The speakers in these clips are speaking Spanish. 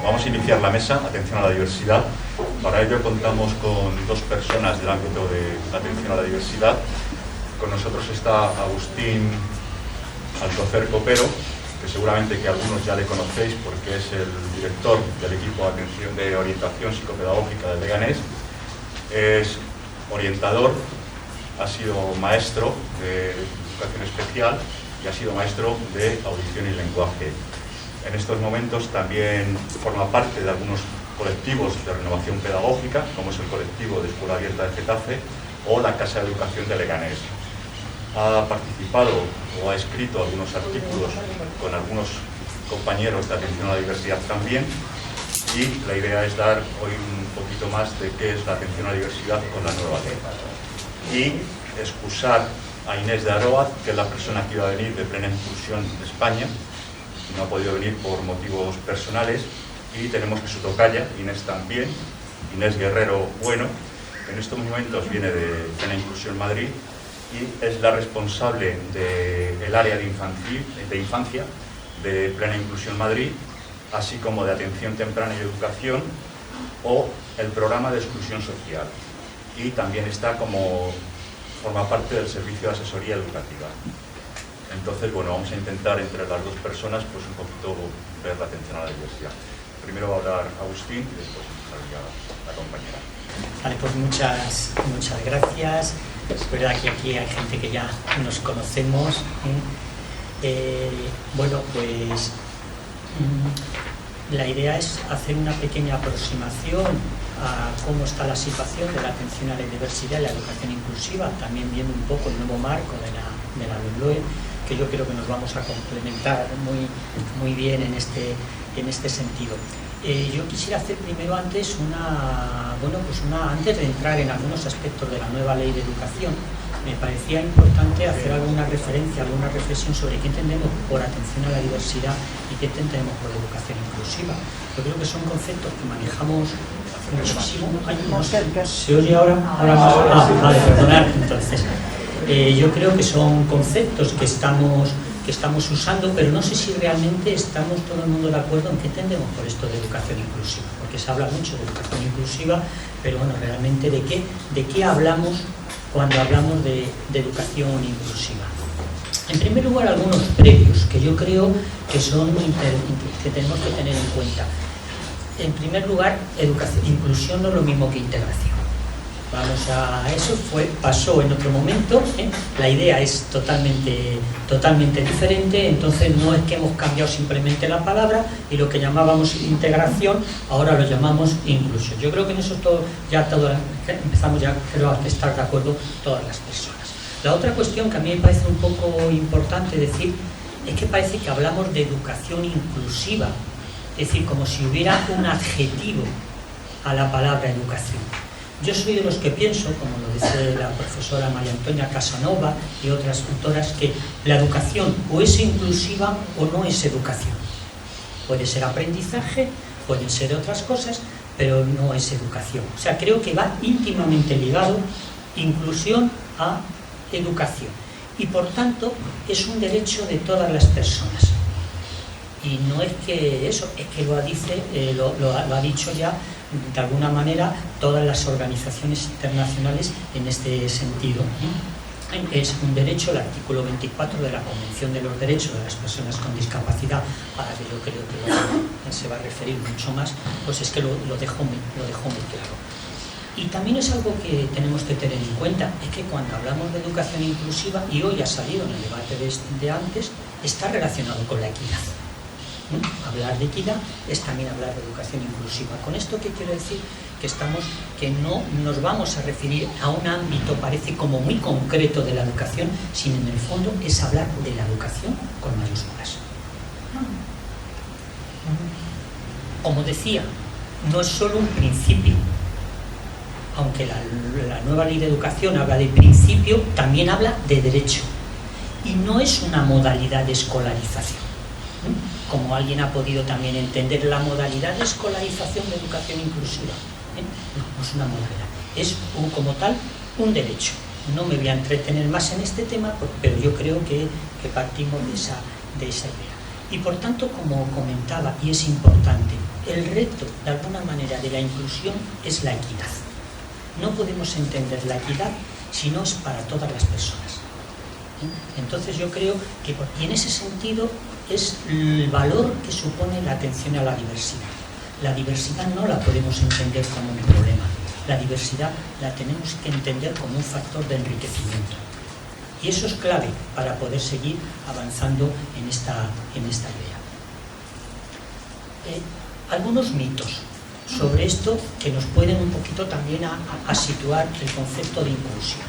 Vamos a iniciar la mesa Atención a la Diversidad. Para ello contamos con dos personas del ámbito de atención a la diversidad. Con nosotros está Agustín Alcocer Copero, que seguramente que algunos ya le conocéis porque es el director del equipo de atención de orientación psicopedagógica del Leganés. Es orientador, ha sido maestro de educación especial y ha sido maestro de audición y lenguaje. En estos momentos también forma parte de algunos colectivos de renovación pedagógica, como es el colectivo de Escuela Abierta de Getafe o la Casa de Educación de Leganés. Ha participado o ha escrito algunos artículos con algunos compañeros de atención a la diversidad también, y la idea es dar hoy un poquito más de qué es la atención a la diversidad con la nueva ley. Y excusar a Inés de Aroaz, que es la persona que iba a venir de Plena Inclusión de España. No ha podido venir por motivos personales, y tenemos que su tocaya, Inés también, Inés Guerrero Bueno, que en estos momentos viene de Plena Inclusión Madrid y es la responsable del área de infancia de Plena Inclusión Madrid, así como de atención temprana y educación o el programa de exclusión social, y también forma parte del servicio de asesoría educativa. Entonces, bueno, vamos a intentar entre las dos personas pues un poquito ver la atención a la diversidad. Primero va a hablar Agustín y después empezaría la compañera. Vale, pues muchas gracias. Es verdad que aquí hay gente que ya nos conocemos. Bueno, pues la idea es hacer una pequeña aproximación a cómo está la situación de la atención a la diversidad y la educación inclusiva, también viendo un poco el nuevo marco de la LOMLOE, que yo creo que nos vamos a complementar muy bien en este sentido. Yo quisiera hacer primero antes antes de entrar en algunos aspectos de la nueva ley de educación, me parecía importante hacer alguna referencia, alguna reflexión sobre qué entendemos por atención a la diversidad y qué entendemos por educación inclusiva. Yo creo que son conceptos que manejamos muchísimo. ¿Se oye ahora? Vale, perdonad, entonces. Yo creo que son conceptos que estamos usando, pero no sé si realmente estamos todo el mundo de acuerdo en qué entendemos por esto de educación inclusiva, porque se habla mucho de educación inclusiva, pero bueno, realmente de qué hablamos cuando hablamos de educación inclusiva. En primer lugar, algunos previos que yo creo que tenemos que tener en cuenta. En primer lugar, inclusión no es lo mismo que integración. Eso pasó en otro momento, la idea es totalmente diferente, entonces no es que hemos cambiado simplemente la palabra y lo que llamábamos integración, ahora lo llamamos inclusión. Yo creo que en eso empezamos ya creo a estar de acuerdo todas las personas. La otra cuestión que a mí me parece un poco importante decir es que parece que hablamos de educación inclusiva, es decir, como si hubiera un adjetivo a la palabra educación. Yo soy de los que pienso, como lo dice la profesora María Antonia Casanova y otras autoras, que la educación o es inclusiva o no es educación. Puede ser aprendizaje, pueden ser otras cosas, pero no es educación. O sea, creo que va íntimamente ligado inclusión a educación. Y por tanto, es un derecho de todas las personas. Y no es que eso, es que lo ha dicho ya de alguna manera todas las organizaciones internacionales en este sentido. Es un derecho, el artículo 24 de la Convención de los Derechos de las Personas con Discapacidad, a la que yo creo que se va a referir mucho más, pues es que lo dejó muy claro. Y también es algo que tenemos que tener en cuenta, es que cuando hablamos de educación inclusiva, y hoy ha salido en el debate de antes, está relacionado con la equidad. Hablar de equidad es también hablar de educación inclusiva. ¿Con esto qué quiero decir? Que no nos vamos a referir a un ámbito, parece como muy concreto de la educación, sino en el fondo es hablar de la educación con mayúsculas. Como decía, no es solo un principio, aunque la nueva ley de educación habla de principio, también habla de derecho. Y no es una modalidad de escolarización. Como alguien ha podido también entender la modalidad de escolarización de educación inclusiva. No es una modalidad, es como tal un derecho. No me voy a entretener más en este tema, pero yo creo que partimos de esa idea. Y por tanto, como comentaba, y es importante, el reto, de alguna manera, de la inclusión es la equidad. No podemos entender la equidad si no es para todas las personas. Entonces yo creo que, y en ese sentido, es el valor que supone la atención a la diversidad. La diversidad no la podemos entender como un problema. La diversidad la tenemos que entender como un factor de enriquecimiento. Y eso es clave para poder seguir avanzando en esta idea. Algunos mitos sobre esto que nos pueden un poquito también a situar el concepto de inclusión.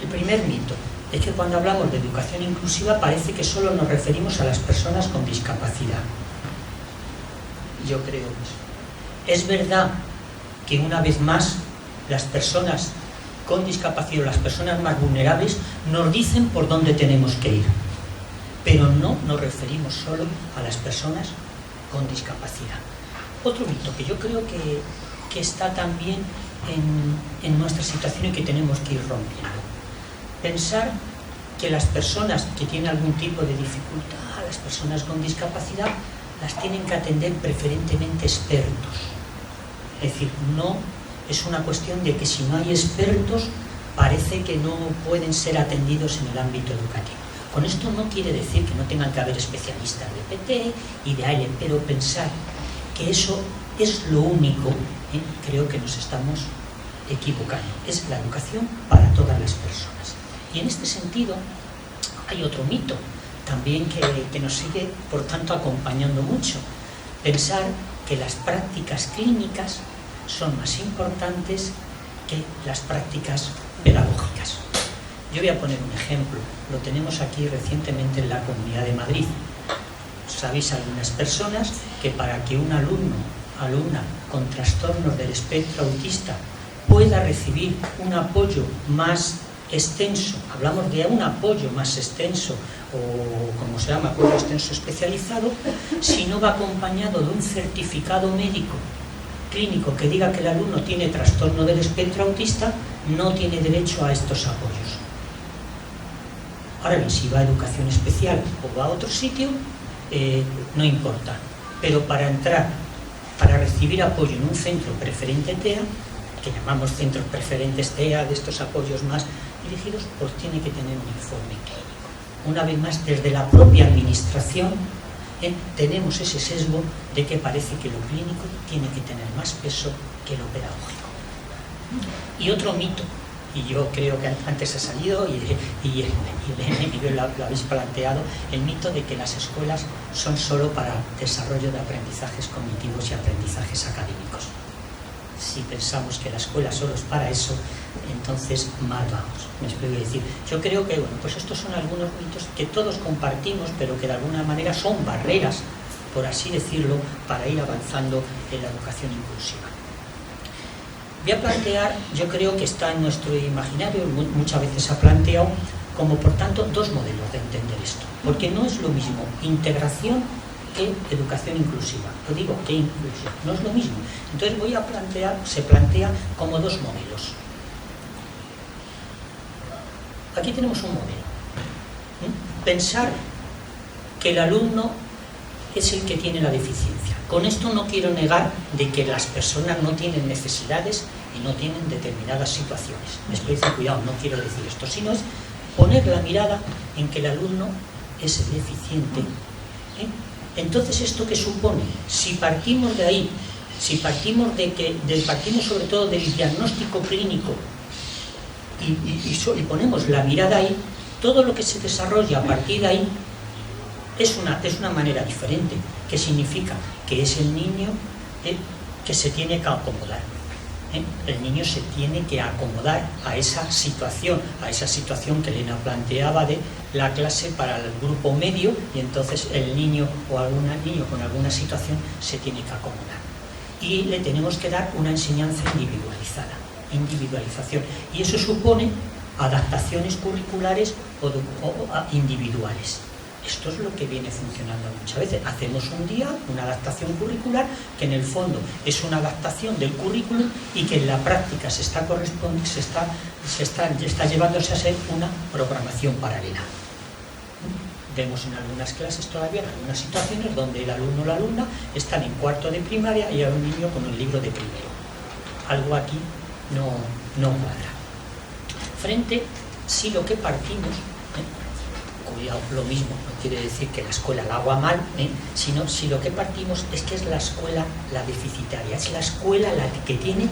El primer mito es que cuando hablamos de educación inclusiva parece que solo nos referimos a las personas con discapacidad. Yo creo que eso. Es verdad que una vez más las personas con discapacidad o las personas más vulnerables nos dicen por dónde tenemos que ir, pero no nos referimos solo a las personas con discapacidad. Otro mito que yo creo que está también en nuestra situación y que tenemos que ir rompiendo. Pensar que las personas que tienen algún tipo de dificultad, las personas con discapacidad, las tienen que atender preferentemente expertos. Es decir, no es una cuestión de que si no hay expertos, parece que no pueden ser atendidos en el ámbito educativo. Con esto no quiere decir que no tengan que haber especialistas de PT y de AL, pero pensar que eso es lo único, creo que nos estamos equivocando. Es la educación para todas las personas. Y en este sentido hay otro mito también que nos sigue, por tanto, acompañando mucho. Pensar que las prácticas clínicas son más importantes que las prácticas pedagógicas. Yo voy a poner un ejemplo. Lo tenemos aquí recientemente en la Comunidad de Madrid. Sabéis algunas personas que para que un alumna con trastornos del espectro autista pueda recibir un apoyo más extenso, hablamos de un apoyo más extenso o como se llama, apoyo extenso especializado, si no va acompañado de un certificado médico clínico que diga que el alumno tiene trastorno del espectro autista, no tiene derecho a estos apoyos. Ahora bien, si va a educación especial o va a otro sitio, no importa, pero para recibir apoyo en un centro preferente TEA, que llamamos centros preferentes TEA, de estos apoyos más dirigidos, pues tiene que tener un informe clínico. Una vez más, desde la propia administración, tenemos ese sesgo de que parece que lo clínico tiene que tener más peso que lo pedagógico. Y otro mito, y yo creo que antes ha salido y lo habéis planteado, el mito de que las escuelas son solo para desarrollo de aprendizajes cognitivos y aprendizajes académicos. Si pensamos que la escuela solo es para eso, entonces mal vamos. Me explico decir. Yo creo que, bueno, pues estos son algunos mitos que todos compartimos, pero que de alguna manera son barreras, por así decirlo, para ir avanzando en la educación inclusiva. Voy a plantear, yo creo que está en nuestro imaginario, muchas veces se ha planteado, como por tanto, dos modelos de entender esto. Porque no es lo mismo integración que educación inclusiva. Lo digo, que inclusión, no es lo mismo. Entonces se plantea como dos modelos. Aquí tenemos un modelo. Pensar que el alumno es el que tiene la deficiencia. Con esto no quiero negar de que las personas no tienen necesidades y no tienen determinadas situaciones. Me estoy diciendo, cuidado, no quiero decir esto, sino es poner la mirada en que el alumno es el deficiente. Entonces, ¿esto qué supone? Si partimos de ahí, si partimos partimos sobre todo del diagnóstico clínico y ponemos la mirada ahí, todo lo que se desarrolla a partir de ahí es una manera diferente, que significa que es el niño que se tiene que acomodar. El niño se tiene que acomodar a esa situación que Elena planteaba de la clase para el grupo medio, y entonces el niño o algún niño con alguna situación se tiene que acomodar. Y le tenemos que dar una enseñanza individualización. Y eso supone adaptaciones curriculares o individuales. Esto es lo que viene funcionando muchas veces. Hacemos un día una adaptación curricular que en el fondo es una adaptación del currículum y que en la práctica está llevándose a ser una programación paralela. Vemos en algunas clases todavía, en algunas situaciones, donde el alumno o la alumna están en cuarto de primaria y hay un niño con un libro de primero. Algo aquí no cuadra. Frente, si lo que partimos, cuidado, lo mismo, no quiere decir que la escuela la haga mal, sino si lo que partimos es que es la escuela la deficitaria, es la escuela la que tiene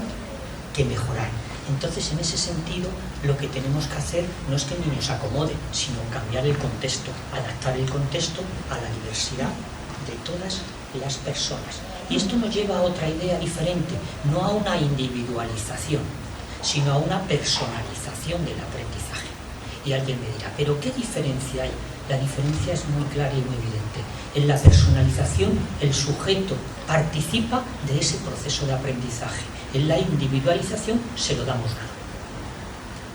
que mejorar. Entonces, en ese sentido, lo que tenemos que hacer no es que el niño se acomode, sino cambiar el contexto, adaptar el contexto a la diversidad de todas las personas. Y esto nos lleva a otra idea diferente, no a una individualización, sino a una personalización del aprendizaje. Y alguien me dirá, ¿pero qué diferencia hay? La diferencia es muy clara y muy evidente. En la personalización, el sujeto participa de ese proceso de aprendizaje. En la individualización se lo damos dado.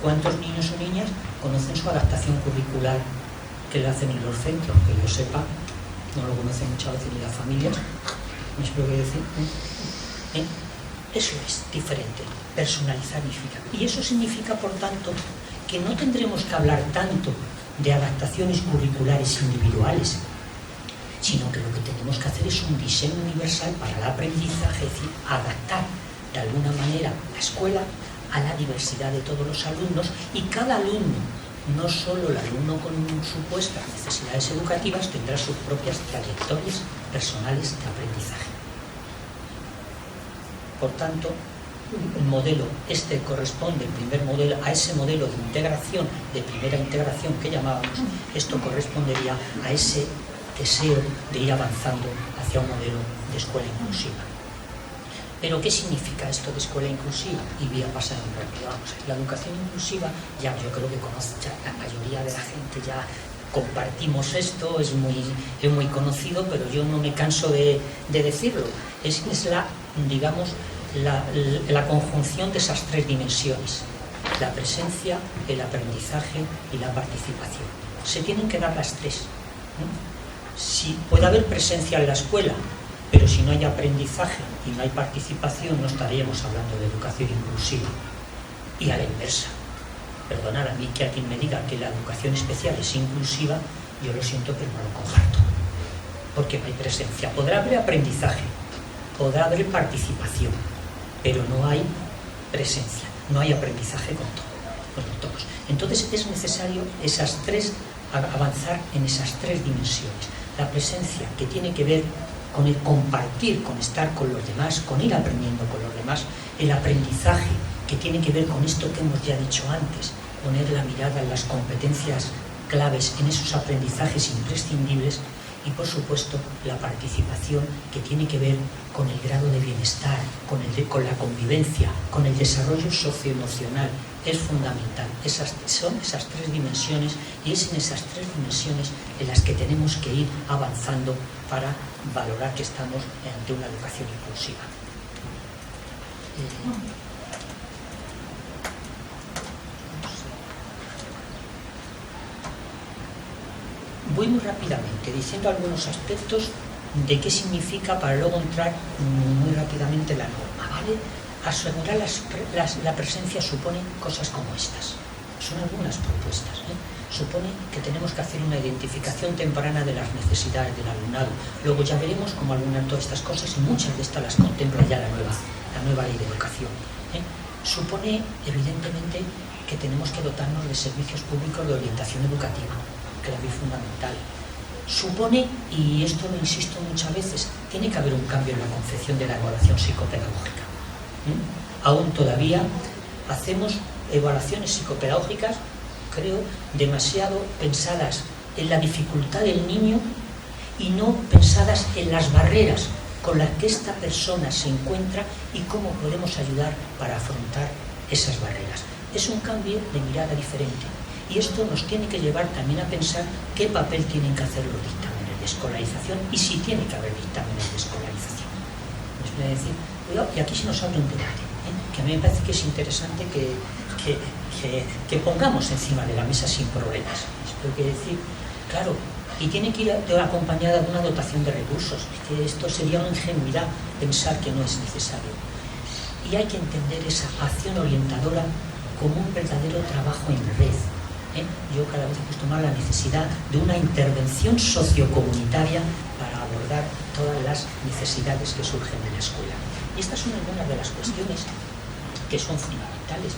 ¿Cuántos niños o niñas conocen su adaptación curricular que le hacen en los centros? Que yo sepa, no lo conocen muchas veces ni las familias. ¿Me explico qué decir? Eso es diferente. Personalizar significa. Y eso significa, por tanto, que no tendremos que hablar tanto de adaptaciones curriculares individuales, sino que lo que tenemos que hacer es un diseño universal para el aprendizaje, es decir, adaptar de alguna manera la escuela a la diversidad de todos los alumnos, y cada alumno, no solo el alumno con supuestas necesidades educativas, tendrá sus propias trayectorias personales de aprendizaje. Por tanto, el modelo corresponde, el primer modelo, a ese modelo de integración, de primera integración que llamábamos. Esto correspondería a ese deseo de ir avanzando hacia un modelo de escuela inclusiva. ¿Pero qué significa esto de escuela inclusiva? Y voy a pasar un rápido. Vamos a ver, la educación inclusiva, ya yo creo que conoce, ya la mayoría de la gente ya compartimos esto, es muy conocido, pero yo no me canso de decirlo. Es la, digamos, la conjunción de esas tres dimensiones: la presencia, el aprendizaje y la participación. Se tienen que dar las tres. Si puede haber presencia en la escuela, pero si no hay aprendizaje y no hay participación, no estaríamos hablando de educación inclusiva. Y a la inversa. Perdonad, a mí que alguien me diga que la educación especial es inclusiva, yo lo siento, pero no lo comparto. Porque no hay presencia. Podrá haber aprendizaje, podrá haber participación, pero no hay presencia, no hay aprendizaje con todos. Entonces es necesario avanzar en esas tres dimensiones. La presencia, que tiene que ver con el compartir, con estar con los demás, con ir aprendiendo con los demás. El aprendizaje, que tiene que ver con esto que hemos ya dicho antes, poner la mirada en las competencias claves, en esos aprendizajes imprescindibles. Y por supuesto la participación, que tiene que ver con el grado de bienestar, con la convivencia, con el desarrollo socioemocional. Es fundamental. Son esas tres dimensiones, y es en esas tres dimensiones en las que tenemos que ir avanzando para valorar que estamos ante una educación inclusiva. Voy muy rápidamente diciendo algunos aspectos de qué significa, para luego entrar muy rápidamente en la norma, ¿vale? Asegurar la presencia supone cosas como estas. Son algunas propuestas, Supone que tenemos que hacer una identificación temprana de las necesidades del alumnado. Luego ya veremos cómo algunas de todas estas cosas, y muchas de estas las contempla ya la nueva ley de educación. Supone, evidentemente, que tenemos que dotarnos de servicios públicos de orientación educativa, clave fundamental. Supone, y esto lo insisto muchas veces, tiene que haber un cambio en la concepción de la evaluación psicopedagógica. Aún todavía hacemos evaluaciones psicopedagógicas, creo, demasiado pensadas en la dificultad del niño y no pensadas en las barreras con las que esta persona se encuentra y cómo podemos ayudar para afrontar esas barreras. Es un cambio de mirada diferente. Y esto nos tiene que llevar también a pensar qué papel tienen que hacer los dictámenes de escolarización y si tiene que haber dictámenes de escolarización. Les voy a decir, cuidado, y aquí se nos abre un debate, que a mí me parece que es interesante que pongamos encima de la mesa sin problemas. Esto quiere decir, claro, y tiene que ir acompañada de una dotación de recursos. Es que esto sería una ingenuidad pensar que no es necesario. Y hay que entender esa acción orientadora como un verdadero trabajo en red. yo cada vez he puesto más la necesidad de una intervención sociocomunitaria para abordar todas las necesidades que surgen de la escuela. Y estas son algunas de las cuestiones que son fundamentales.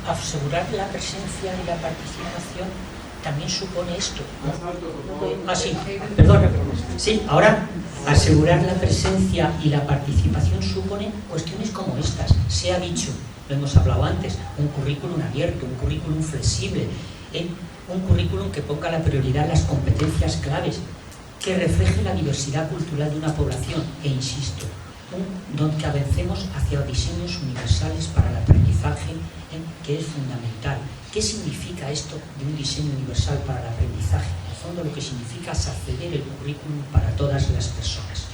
Asegurar la presencia y la participación también supone esto. Sí, perdón. Sí, ahora, asegurar la presencia y la participación supone cuestiones como estas. Se ha dicho, lo hemos hablado antes, un currículum abierto, un currículum flexible, un currículum que ponga la prioridad en las competencias claves, que refleje la diversidad cultural de una población, e insisto, donde avancemos hacia diseños universales para el aprendizaje, que es fundamental. ¿Qué significa esto de un diseño universal para el aprendizaje? En el fondo lo que significa es acceder el currículum para todas las personas.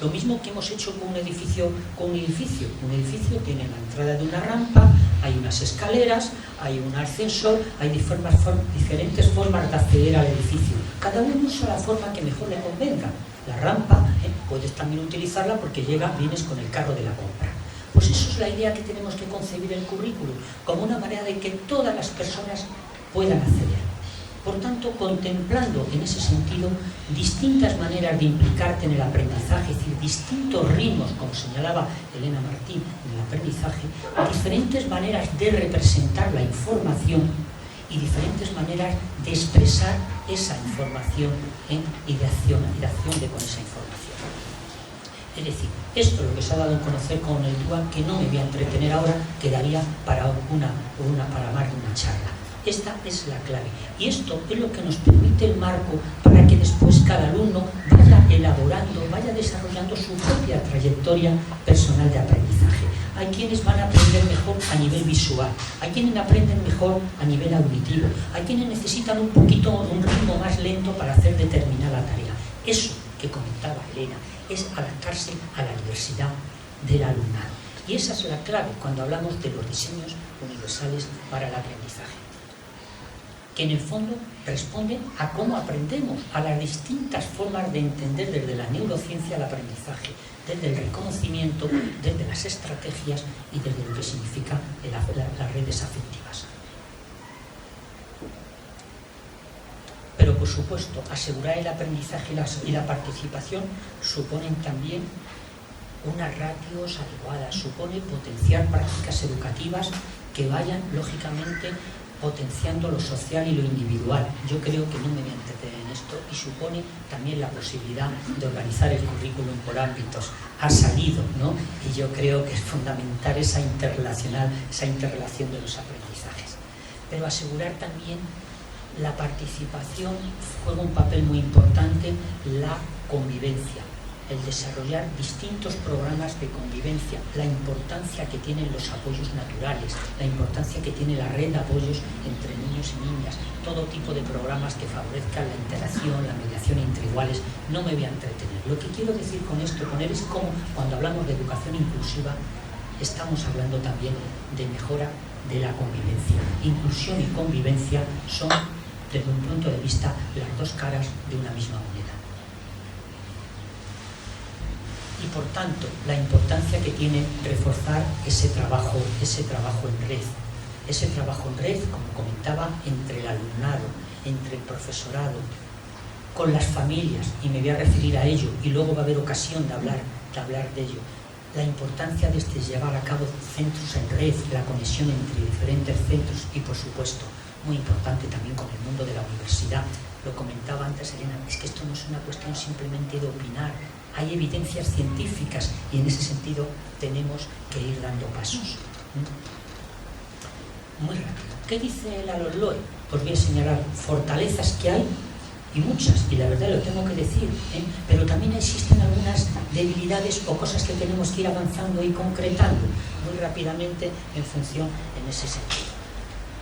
Lo mismo que hemos hecho con un edificio. Un edificio tiene la entrada de una rampa, hay unas escaleras, hay un ascensor, hay diferentes formas de acceder al edificio. Cada uno usa la forma que mejor le convenga. La rampa, puedes también utilizarla porque vienes con el carro de la compra. Pues eso es la idea que tenemos que concebir el currículum, como una manera de que todas las personas puedan acceder. Por tanto, contemplando en ese sentido distintas maneras de implicarte en el aprendizaje, es decir, distintos ritmos, como señalaba Elena Martín, en el aprendizaje, diferentes maneras de representar la información y diferentes maneras de expresar esa información y de acción con esa información. Es decir, esto es lo que se ha dado a conocer con el DUA, que no me voy a entretener ahora, quedaría para más de una charla. Esta es la clave. Y esto es lo que nos permite el marco para que después cada alumno vaya elaborando, vaya desarrollando su propia trayectoria personal de aprendizaje. Hay quienes van a aprender mejor a nivel visual, hay quienes aprenden mejor a nivel auditivo, hay quienes necesitan un ritmo más lento para hacer determinada tarea. Eso que comentaba Elena es adaptarse a la diversidad del alumnado. Y esa es la clave cuando hablamos de los diseños universales para el aprendizaje, que en el fondo responden a cómo aprendemos, a las distintas formas de entender desde la neurociencia el aprendizaje, desde el reconocimiento, desde las estrategias y desde lo que significa las redes afectivas. Pero, por supuesto, asegurar el aprendizaje y la participación suponen también unas ratios adecuadas, supone potenciar prácticas educativas que vayan, lógicamente, potenciando lo social y lo individual. Yo creo que no me voy a entretener en esto, y supone también la posibilidad de organizar el currículum por ámbitos. Ha salido, ¿no? Y yo creo que es fundamental esa interrelación de los aprendizajes. Pero asegurar también la participación juega un papel muy importante, la convivencia, el desarrollar distintos programas de convivencia, la importancia que tienen los apoyos naturales, la importancia que tiene la red de apoyos entre niños y niñas, todo tipo de programas que favorezcan la interacción, la mediación entre iguales. No me voy a entretener. Lo que quiero decir con esto, es cómo cuando hablamos de educación inclusiva estamos hablando también de mejora de la convivencia. Inclusión y convivencia son, desde un punto de vista, las dos caras de una misma moneda. Y por tanto, la importancia que tiene reforzar ese trabajo en red. Ese trabajo en red, como comentaba, entre el alumnado, entre el profesorado, con las familias, y me voy a referir a ello, y luego va a haber ocasión de hablar de ello. La importancia de llevar a cabo centros en red, la conexión entre diferentes centros y, por supuesto, muy importante también con el mundo de la universidad. Lo comentaba antes Elena, es que esto no es una cuestión simplemente de opinar. Hay evidencias científicas y en ese sentido tenemos que ir dando pasos. Muy rápido. ¿Qué dice la LOE? Pues voy a señalar fortalezas que hay, y muchas, y la verdad lo tengo que decir, pero también existen algunas debilidades o cosas que tenemos que ir avanzando y concretando muy rápidamente en función en ese sentido.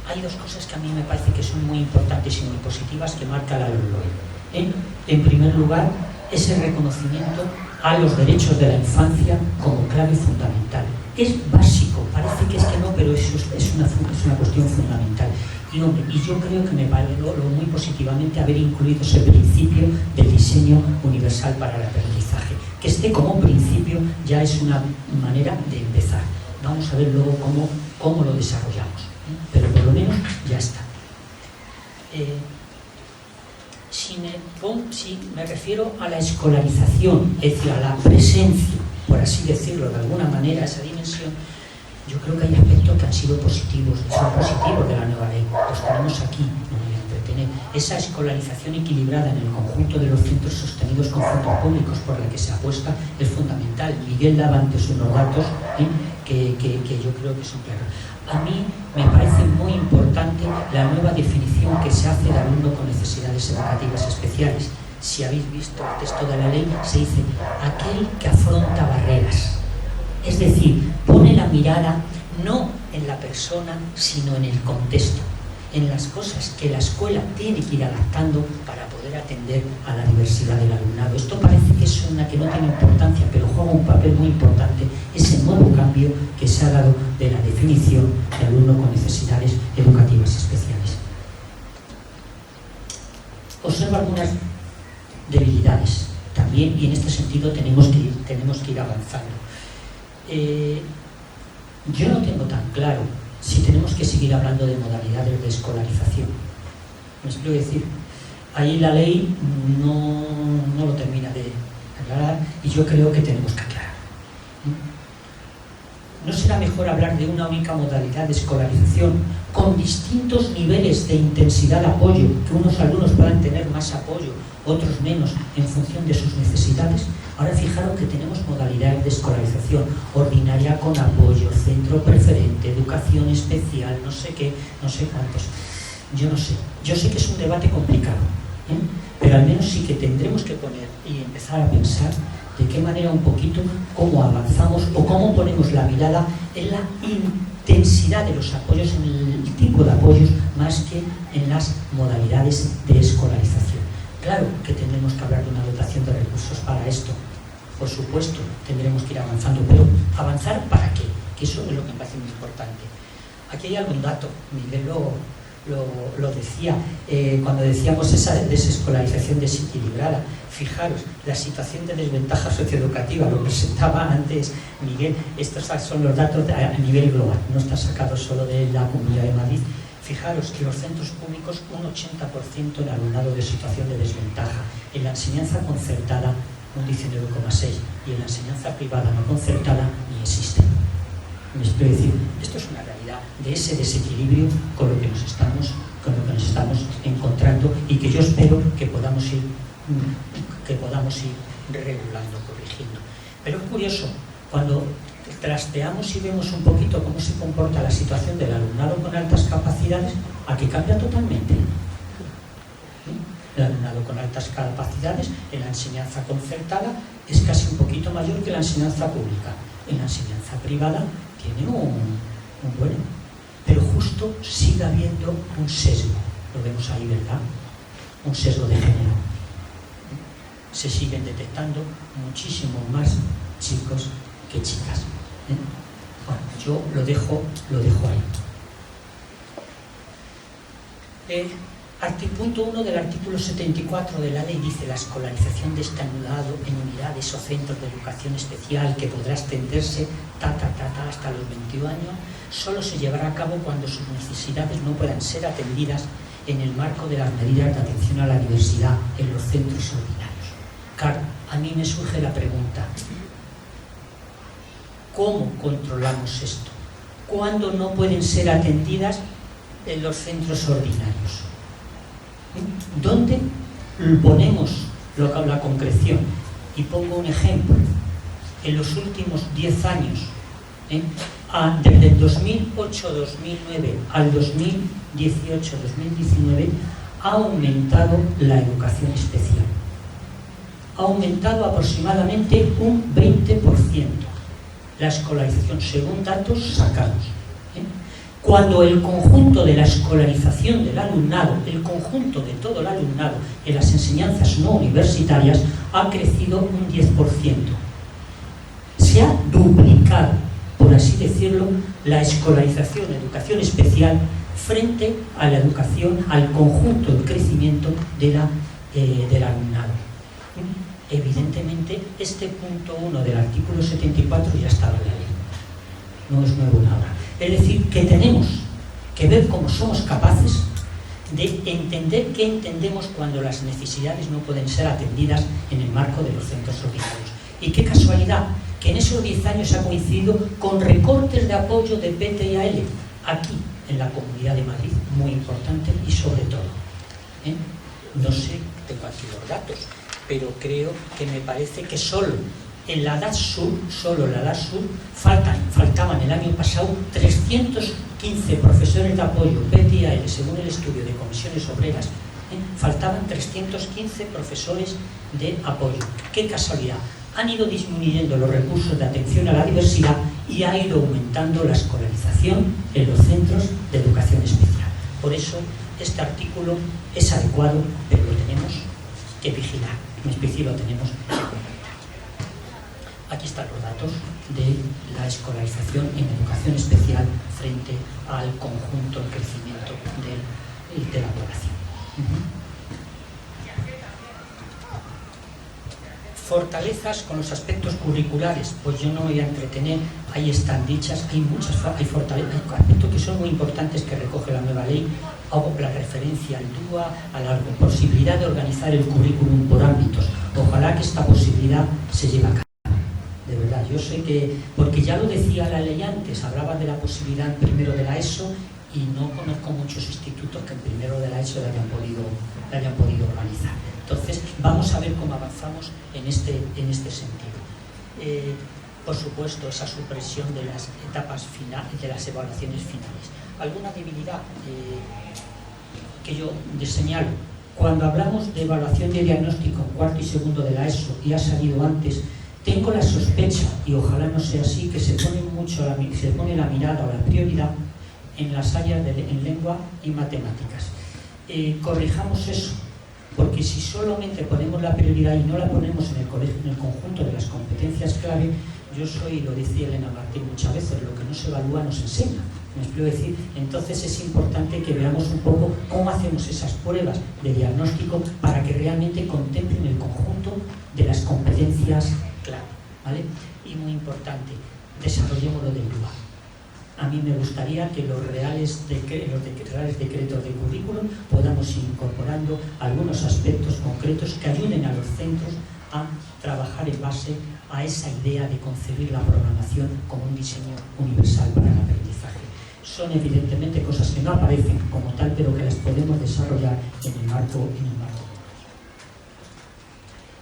Hay dos cosas que a mí me parece que son muy importantes y muy positivas que marca la LOE. En primer lugar, ese reconocimiento a los derechos de la infancia como clave fundamental. Es básico, parece que es que no, pero eso es una cuestión fundamental. Y yo creo que me valoró muy positivamente haber incluido ese principio del diseño universal para el aprendizaje. Que esté como principio ya es una manera de empezar. Vamos a ver luego cómo lo desarrollamos, pero por lo menos ya está. Si me refiero a la escolarización, es decir, a la presencia, por así decirlo, de alguna manera, esa dimensión, yo creo que hay aspectos que han sido positivos, son positivos de la nueva ley. Los tenemos aquí, no me voy a entretener. Esa escolarización equilibrada en el conjunto de los centros sostenidos con fondos públicos por la que se apuesta es fundamental. Miguel daba antes unos datos que yo creo que son claros. A mí me parece muy importante la nueva definición que se hace de alumno con necesidades educativas especiales. Si habéis visto el texto de la ley, se dice aquel que afronta barreras. Es decir, pone la mirada no en la persona, sino en el contexto, en las cosas que la escuela tiene que ir adaptando para poder atender a la diversidad del alumnado. Esto parece que es una que no tiene importancia, pero juega un papel muy importante ese nuevo cambio que se ha dado de la definición de alumno con necesidades educativas especiales. Observo algunas debilidades también, y en este sentido tenemos que ir avanzando. Yo no tengo tan claro si tenemos que seguir hablando de modalidades de escolarización. ¿Me explico? Decir, ahí la ley no lo termina de aclarar y yo creo que tenemos que aclarar. ¿No será mejor hablar de una única modalidad de escolarización con distintos niveles de intensidad de apoyo, que unos alumnos puedan tener más apoyo, otros menos, en función de sus necesidades? Ahora fijaros que tenemos modalidades de escolarización: ordinaria con apoyo, centro preferente, educación especial, no sé qué, no sé cuántos. Yo no sé. Yo sé que es un debate complicado, pero al menos sí que tendremos que poner y empezar a pensar de qué manera un poquito, cómo avanzamos o cómo ponemos la mirada en la intensidad de los apoyos, en el tipo de apoyos, más que en las modalidades de escolarización. Claro que tendremos que hablar de una dotación de recursos para esto. Por supuesto, tendremos que ir avanzando, pero ¿avanzar para qué? Que eso es lo que me parece muy importante. Aquí hay algún dato, Miguel lo decía, cuando decíamos esa desescolarización desequilibrada. Fijaros, la situación de desventaja socioeducativa, lo presentaba antes Miguel, estos son los datos a nivel global, no está sacado solo de la Comunidad de Madrid. Fijaros que los centros públicos, un 80% en alumnado de situación de desventaja, en la enseñanza concertada un 19,6%, y en la enseñanza privada no concertada ni existe. Me explico, decir, esto es una realidad de ese desequilibrio con lo que nos estamos encontrando y que yo espero que podamos ir regulando, corrigiendo. Pero es curioso, cuando trasteamos y vemos un poquito cómo se comporta la situación del alumnado con altas capacidades, aquí cambia totalmente. El alumnado con altas capacidades en la enseñanza concertada es casi un poquito mayor que la enseñanza pública. En la enseñanza privada tiene un bueno, pero justo sigue habiendo un sesgo. Lo vemos ahí, ¿verdad? Un sesgo de género. Se siguen detectando muchísimo más chicos que chicas. Bueno, yo lo dejo ahí. Punto 1 del artículo 74 de la ley dice: la escolarización de este alumnado en unidades o centros de educación especial, que podrá extenderse hasta los 21 años, solo se llevará a cabo cuando sus necesidades no puedan ser atendidas en el marco de las medidas de atención a la diversidad en los centros ordinarios. Claro, a mí me surge la pregunta: ¿cómo controlamos esto? ¿Cuándo no pueden ser atendidas en los centros ordinarios? ¿Dónde ponemos la concreción? Y pongo un ejemplo. En los últimos 10 años, desde el 2008-2009 al 2018-2019, ha aumentado la educación especial. Ha aumentado aproximadamente un 20% la escolarización, según datos sacados. Cuando el conjunto de la escolarización del alumnado, el conjunto de todo el alumnado en las enseñanzas no universitarias, ha crecido un 10%. Se ha duplicado, por así decirlo, la escolarización, la educación especial, frente a la educación, al conjunto de crecimiento del alumnado. Evidentemente, este punto 1 del artículo 74 ya estaba en la ley. No es nuevo nada. Es decir, que tenemos que ver cómo somos capaces de entender qué entendemos cuando las necesidades no pueden ser atendidas en el marco de los centros ordinarios. Y qué casualidad que en esos 10 años ha coincidido con recortes de apoyo de PTAL aquí en la Comunidad de Madrid, muy importante, y sobre todo, no sé, tengo aquí los datos, pero creo que me parece que solo en la edad sur, faltaban el año pasado 315 profesores de apoyo PTAL, según el estudio de comisiones obreras, faltaban 315 profesores de apoyo. ¡Qué casualidad! Han ido disminuyendo los recursos de atención a la diversidad y ha ido aumentando la escolarización en los centros de educación especial. Por eso, este artículo es adecuado, pero lo tenemos que vigilar. En especial lo tenemos que cumplir. Aquí están los datos de la escolarización en educación especial frente al conjunto, el crecimiento de la población. Fortalezas con los aspectos curriculares, pues yo no me voy a entretener, ahí están dichas, hay fortalezas, hay aspectos que son muy importantes que recoge la nueva ley, hago la referencia al DUA, a la posibilidad de organizar el currículum por ámbitos. Ojalá que esta posibilidad se lleve a cabo. De verdad, yo sé que, porque ya lo decía la ley antes, hablaba de la posibilidad en primero de la ESO y no conozco muchos institutos que en primero de la ESO la hayan podido organizar. Entonces, vamos a ver cómo avanzamos en este sentido. Por supuesto, esa supresión de las etapas finales, de las evaluaciones finales. ¿Alguna debilidad que yo señalo? Cuando hablamos de evaluación de diagnóstico en cuarto y segundo de la ESO, y ha salido antes, tengo la sospecha, y ojalá no sea así, que se pone la mirada o la prioridad en las áreas en lengua y matemáticas. Corrijamos eso, porque si solamente ponemos la prioridad y no la ponemos en el conjunto de las competencias clave, lo decía Elena Martín muchas veces, lo que no se evalúa no se enseña. ¿Me explico decir? Entonces es importante que veamos un poco cómo hacemos esas pruebas de diagnóstico para que realmente contemplen el conjunto de las competencias clave, ¿vale? Y muy importante, desarrollemos lo del DUA. A mí me gustaría que los reales decretos de currículum podamos ir incorporando algunos aspectos concretos que ayuden a los centros a trabajar en base a esa idea de concebir la programación como un diseño universal para el aprendizaje. Son evidentemente cosas que no aparecen como tal, pero que las podemos desarrollar en el marco.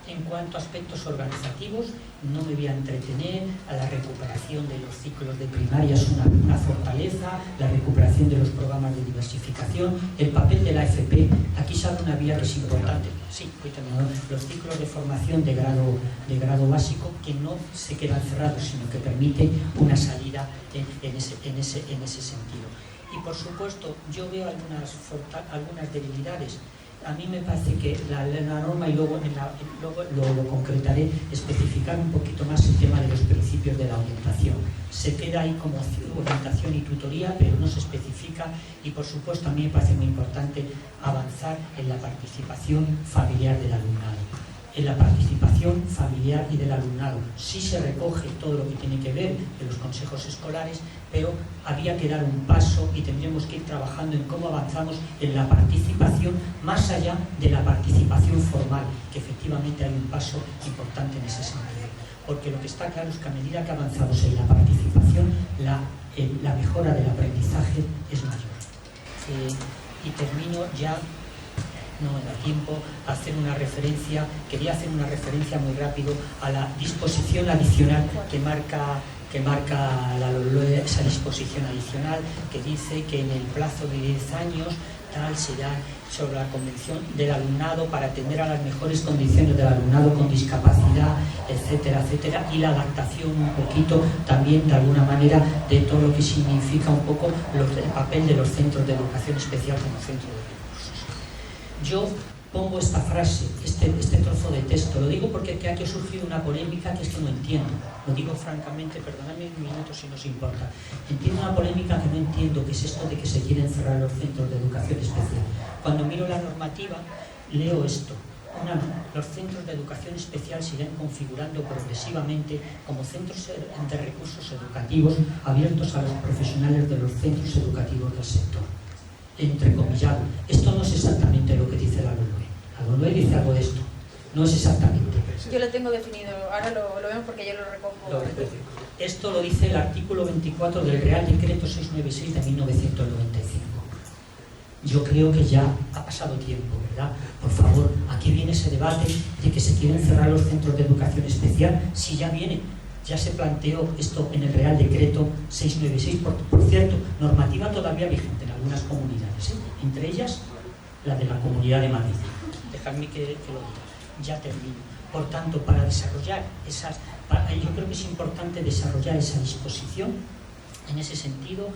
En cuanto a aspectos organizativos, no me voy a entretener. A la recuperación de los ciclos de primaria es una fortaleza, la recuperación de los programas de diversificación, el papel de la FP. Aquí se abre una vía que es importante. Sí, voy terminando. Los ciclos de formación de grado básico que no se quedan cerrados, sino que permite una salida en ese sentido. Y por supuesto, yo veo algunas debilidades. A mí me parece que la norma, y luego lo concretaré, especificar un poquito más el tema de los principios de la orientación. Se queda ahí como orientación y tutoría, pero no se especifica, y por supuesto a mí me parece muy importante avanzar en la participación familiar del alumnado. En la participación familiar y del alumnado sí se recoge todo lo que tiene que ver en los consejos escolares, pero había que dar un paso y tendríamos que ir trabajando en cómo avanzamos en la participación más allá de la participación formal, que efectivamente hay un paso importante en ese sentido. Porque lo que está claro es que a medida que avanzamos en la participación, la mejora del aprendizaje es mayor. Y termino ya. No me da tiempo a hacer una referencia, quería hacer una referencia muy rápido a la disposición adicional que marca la LOE, esa disposición adicional que dice que en el plazo de 10 años será sobre la convención del alumnado para atender a las mejores condiciones del alumnado con discapacidad, etcétera, etcétera, y la adaptación un poquito también de alguna manera de todo lo que significa un poco el papel de los centros de educación especial como centro de recursos. Yo pongo esta frase, este trozo de texto, lo digo porque aquí ha surgido una polémica que esto no entiendo, lo digo francamente, perdonadme un minuto si nos importa, entiendo una polémica que no entiendo, que es esto de que se quieren cerrar los centros de educación especial. Cuando miro la normativa, leo esto: los centros de educación especial se irán configurando progresivamente como centros de recursos educativos abiertos a los profesionales de los centros educativos del sector. entrecomillado. Esto no es exactamente lo que dice la LOE. La LOE dice algo de esto. No es exactamente. Yo lo tengo definido, ahora lo vemos porque yo lo recojo. Esto lo dice el artículo 24 del Real Decreto 696 de 1995. Yo creo que ya ha pasado tiempo, ¿verdad? Por favor, aquí viene ese debate de que se quieren cerrar los centros de educación especial. Si ya viene, ya se planteó esto en el Real Decreto 696, por cierto, normativa todavía vigente en algunas comunidades, entre ellas la de la Comunidad de Madrid. Dejadme que lo diga. Ya termino. Por tanto, para desarrollar yo creo que es importante desarrollar esa disposición. En ese sentido,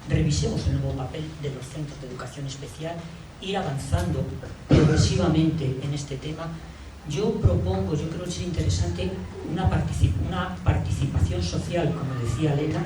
revisemos el nuevo papel de los centros de educación especial, ir avanzando progresivamente en este tema. Yo propongo, yo creo que es interesante una participación social, como decía Elena,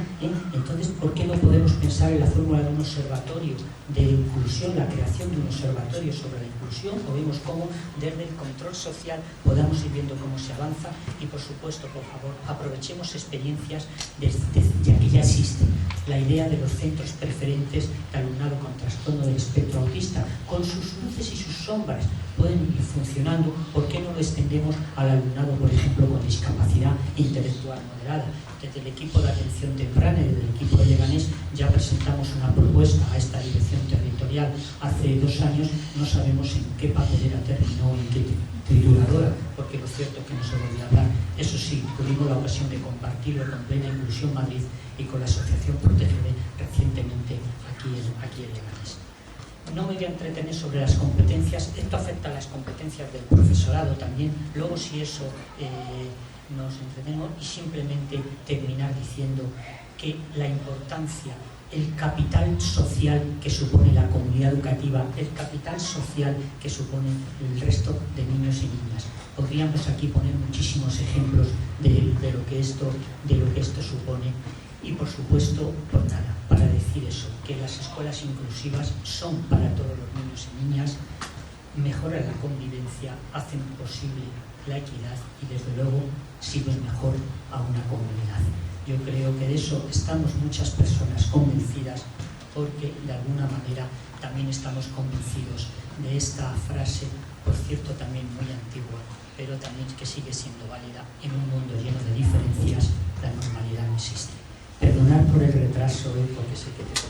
entonces, ¿por qué no podemos pensar en la fórmula de un observatorio de inclusión, la creación de un observatorio sobre la inclusión, o vemos cómo desde el control social podamos ir viendo cómo se avanza y, por supuesto, por favor, aprovechemos experiencias ya que ya existen. La idea de los centros preferentes de alumnado con trastorno del espectro autista, con sus luces y sus sombras, pueden ir funcionando. ¿Por qué no lo extendemos al alumnado, por ejemplo, con discapacidad intelectual moderada? Desde el equipo de atención temprana y desde el equipo de Leganés ya presentamos una propuesta a esta dirección territorial hace 2 años. No sabemos en qué papelera terminó, en qué trituradora, porque lo cierto es que no se volvió a hablar. Eso sí, tuvimos la ocasión de compartirlo con Plena Inclusión Madrid y con la Asociación Protégeme recientemente aquí en Leganés. No me voy a entretener sobre las competencias. Esto afecta a las competencias del profesorado también. Luego, si eso nos entretenemos, y simplemente terminar diciendo que la importancia, el capital social que supone la comunidad educativa, el capital social que supone el resto de niños y niñas. Podríamos aquí poner muchísimos ejemplos de lo que esto supone. Y por supuesto, por nada, para decir eso, que las escuelas inclusivas son para todos los niños y niñas, mejoran la convivencia, hacen posible la equidad y desde luego sirven mejor a una comunidad. Yo creo que de eso estamos muchas personas convencidas, porque de alguna manera también estamos convencidos de esta frase, por cierto también muy antigua, pero también que sigue siendo válida: en un mundo lleno de diferencias, la normalidad no existe. Perdonar por el retraso, porque sé que te